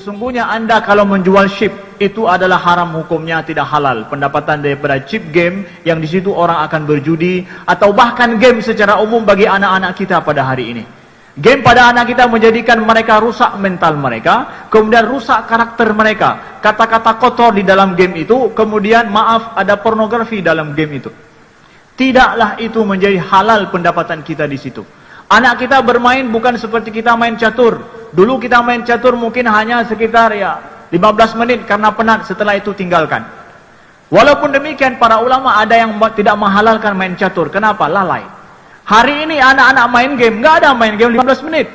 Sesungguhnya Anda kalau menjual chip itu adalah haram hukumnya, tidak halal. Pendapatan daripada chip game yang di situ orang akan berjudi atau bahkan game secara umum bagi anak-anak kita pada hari ini. Game pada anak kita menjadikan mereka rusak mental mereka, kemudian rusak karakter mereka. Kata-kata kotor di dalam game itu, kemudian maaf ada pornografi dalam game itu. Tidaklah itu menjadi halal pendapatan kita di situ. Anak kita bermain bukan seperti kita main catur. Dulu kita main catur mungkin hanya sekitar 15 menit karena penat, setelah itu tinggalkan. Walaupun demikian para ulama ada yang tidak menghalalkan main catur. Kenapa? Lalai. Hari ini anak-anak main game, nggak ada main game 15 menit.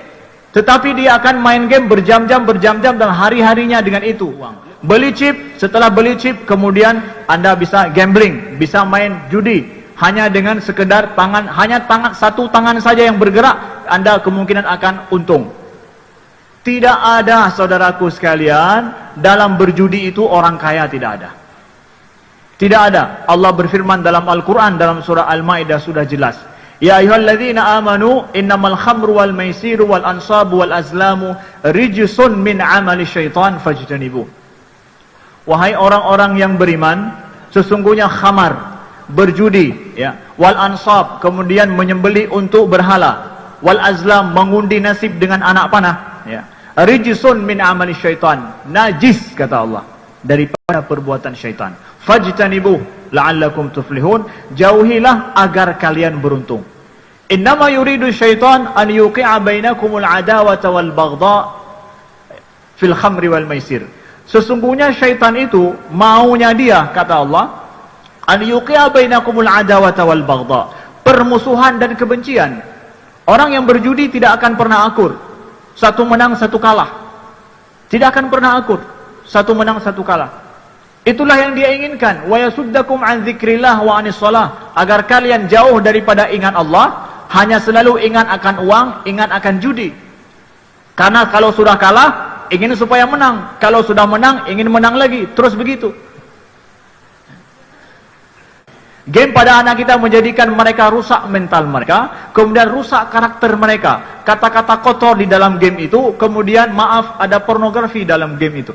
Tetapi dia akan main game berjam-jam dan hari-harinya dengan itu. Beli chip, setelah beli chip kemudian Anda bisa gambling, bisa main judi. Hanya dengan sekedar satu tangan saja yang bergerak, Anda kemungkinan akan untung. Tidak ada, saudaraku sekalian, dalam berjudi itu orang kaya, tidak ada. Tidak ada. Allah berfirman dalam Al-Quran, dalam surah Al-Ma'idah sudah jelas. Ya ayyuhalladzina amanu, innamal khamru wal maisiru wal ansabu wal azlamu rijsun min amali syaitan fajtanibuh. Wahai orang-orang yang beriman, sesungguhnya khamar, berjudi, wal ansab, kemudian menyembelih untuk berhala, wal azlam, mengundi nasib dengan anak panah, rijsun min amali syaitan, najis kata Allah daripada perbuatan syaitan. Fajtanibuh la'allakum tuflihun, jauhilah agar kalian beruntung. Innama yuridu syaitan an yuqi'a bainakumul adawata wal baghdha fil khamri wal maisir. Sesungguhnya syaitan itu maunya dia, kata Allah, an yuqi'a bainakumul adawata wal baghdha, permusuhan dan kebencian. Orang yang berjudi tidak akan pernah akur. Satu menang, satu kalah. Tidak akan pernah akur. Satu menang, satu kalah. Itulah yang dia inginkan. Wa yasuddakum an dzikrillah wa anis shalah, agar kalian jauh daripada ingat Allah, hanya selalu ingat akan uang, ingat akan judi. Karena kalau sudah kalah, ingin supaya menang. Kalau sudah menang, ingin menang lagi. Terus begitu. Game pada anak kita menjadikan mereka rusak mental mereka, kemudian rusak karakter mereka. Kata-kata kotor di dalam game itu, kemudian maaf ada pornografi dalam game itu.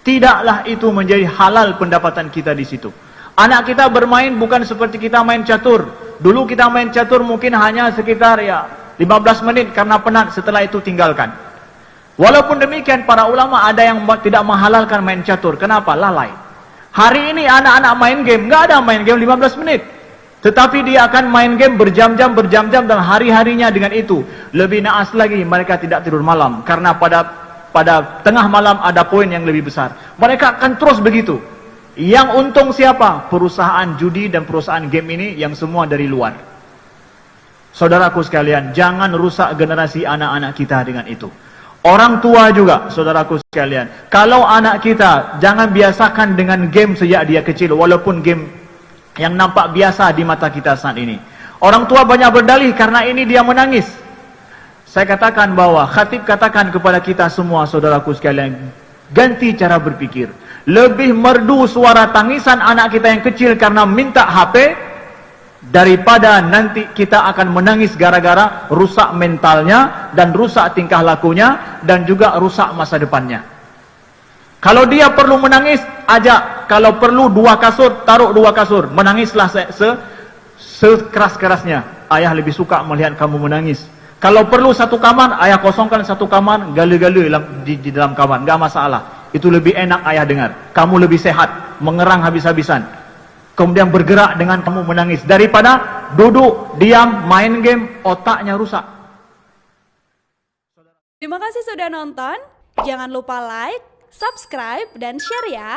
Tidaklah itu menjadi halal pendapatan kita di situ. Anak kita bermain bukan seperti kita main catur. Dulu kita main catur mungkin hanya sekitar 15 menit karena penat, setelah itu tinggalkan. Walaupun demikian para ulama ada yang tidak menghalalkan main catur. Kenapa? Lalai. Hari ini anak-anak main game, nggak ada main game 15 menit. Tetapi dia akan main game berjam-jam dan hari-harinya dengan itu. Lebih naas lagi, mereka tidak tidur malam. Karena pada tengah malam ada poin yang lebih besar. Mereka akan terus begitu. Yang untung siapa? Perusahaan judi dan perusahaan game ini yang semua dari luar. Saudaraku sekalian, jangan rusak generasi anak-anak kita dengan itu. Orang tua juga, saudaraku sekalian. Kalau anak kita, jangan biasakan dengan game sejak dia kecil. Walaupun game yang nampak biasa di mata kita saat ini. Orang tua banyak berdalih karena ini dia menangis. Saya katakan bahwa, khatib katakan kepada kita semua, saudaraku sekalian, ganti cara berpikir. Lebih merdu suara tangisan anak kita yang kecil karena minta HP, daripada nanti kita akan menangis gara-gara rusak mentalnya dan rusak tingkah lakunya dan juga rusak masa depannya. Kalau dia perlu menangis, ajak. Kalau perlu 2 kasur, taruh 2 kasur. Menangislah sekeras-kerasnya. Ayah lebih suka melihat kamu menangis. Kalau perlu 1 kamar, ayah kosongkan 1 kamar, gala-gala di dalam kamar, nggak masalah. Itu lebih enak ayah dengar. Kamu lebih sehat, mengerang habis-habisan. Kemudian bergerak dengan kamu menangis, daripada duduk, diam, main game, otaknya rusak. Terima kasih sudah nonton. Jangan lupa like, subscribe, dan share ya.